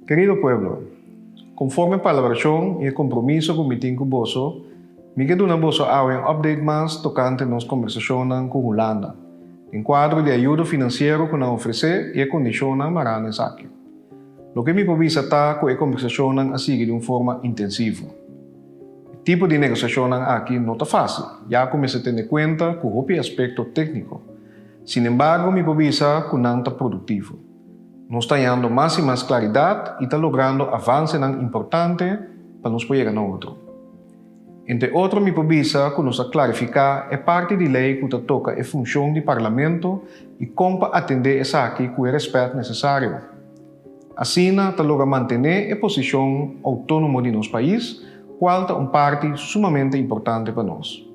Querido pueblo, conforme para la versión y el compromiso con mi tinco boso, me quedo una boso a un update más tocante nos conversaciones con Holanda, en cuadro de ayuda financiero que nos ofrece y condiciona maranes aquí. Lo que me provisa está con conversaciones así de una forma intensiva. El tipo de negociaciones aquí no está fácil, ya comienza a tener cuenta con el aspecto técnico. Sin embargo, me provisa que no está productivo. Nos está dando más y más claridad y está logrando avances importantes para nos poder llegar a otro. Entre otros, mi provisa que nos clarificar es parte de lei que toca a función del Parlamento y cómo atender esa aquí con el respeto necesario. Así, está logra mantener la posición autónoma de nuestro país, cual es una parte sumamente importante para nosotros.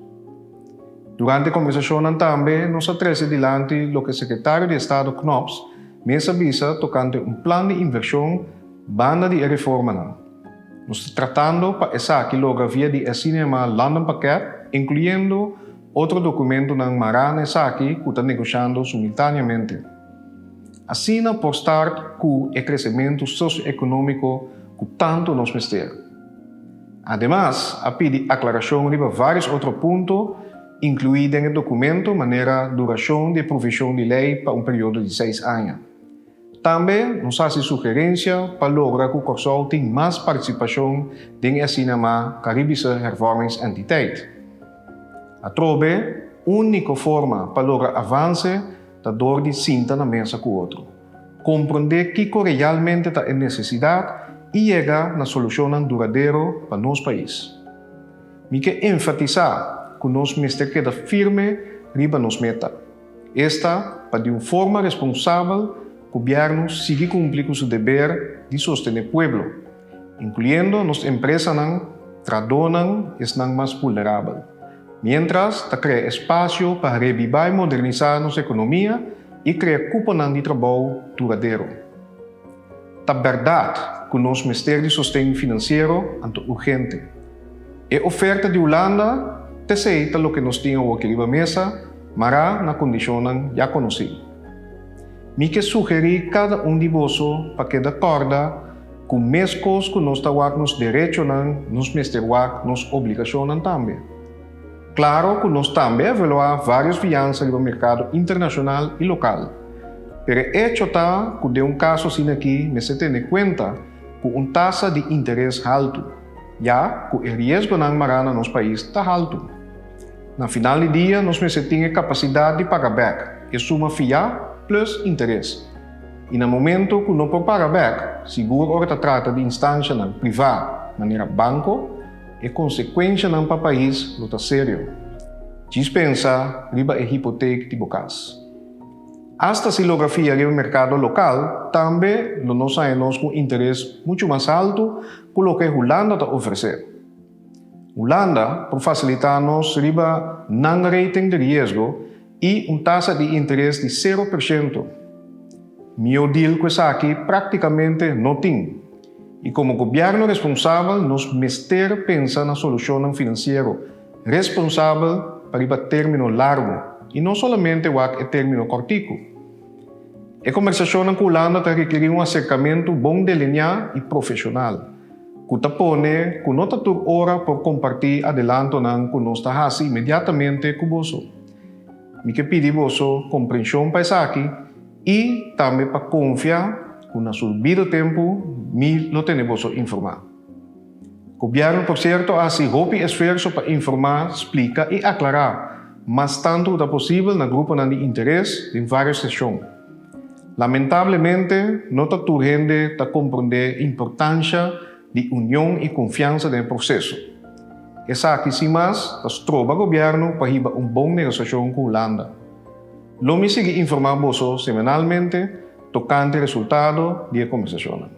Durante la conversación también nos atreve delante lo que el secretario de Estado Knops me avisa tocante un plan de inversión banda de reforma. Nos está tratando para esa que logra vía de cinema London Paquet, incluyendo otro documento en Marana Esaki que está negociando simultáneamente. Así por estar con el crecimiento socioeconómico que tanto nos mester. Además, pide aclaración de varios otros puntos incluidos en el documento manera duración de provisión de ley para un periodo de 6 años. También nos hace sugerencia para lograr que el Corsol tenga más participación en el cinema Caribische Hervormingsentiteit. A trove, única forma para lograr avance é door de cinta na mesa com o outro. Compreender que realmente está en necesidade e llegar na solução duradeira para nosso país. Me quer enfatizar que nós mestre queda firme riba nos meta. Esta, para de uma forma responsável, o governo sigue cumprir com seu dever de sostener o pueblo, incluindo as empresas que tradonan estão mais vulneráveis, mientras cria espaço para revivar e modernizar nossa economia e criar cupos de trabalho duradeiro. É verdade que o nosso Ministério de Sustento Financeiro é urgente. A oferta de Holanda aceita o que nós tínhamos aqui na mesa, mas na condição já conhecida. Me que sugerir cada de vocês para que de acordo com mescos que nós temos nos direitos, nos mestewak, nos obrigações também. Claro que nós também evaluamos várias vianças no mercado internacional e local. Pero hecho está que de caso assim aqui, me se tem em conta com taxa de interesse alto, já que o risco na marana nos país está alto. Na final do dia, nós me se tem capacidade de pagar back, e suma FIA plus interesse. E no momento que não pode pagar back, seguro que trata de instância privada, maneira banco, e consequência para o país não está sério. Dispensa, riba a hipoteca de bocas. Hasta se logra fiar o mercado local, também nós temos com interesse muito mais alto que o que a Holanda está oferecendo. Holanda, por facilitar-nos, riba não rating de risco e taxa de interesse de 0%. Meu deal com isso aqui praticamente não tem. E como governo responsável, nós mestre pensa na solução financeira responsável para o término largo e não somente o término cortico. A conversação com Holanda requer acercamento bom delineado e profissional, que tapone que não está hora por compartilhar adelanto com nós imediatamente com você. Me que pedir você compreensão para isso aqui e também para confiar que na sua vida tempo me lo tenemos informar. O governo, por certo, hace hopi esforço para informar, explicar e aclarar, mas tanto é possível na grupo de interesse em várias sessões. Lamentavelmente, não está tudo gente a compreender a importância de união e confiança no processo. Essa aqui, sim, mas, as trova governo para riba bom negociação com Holanda. Lo me sigue informar você semanalmente tocante resultado de conversação.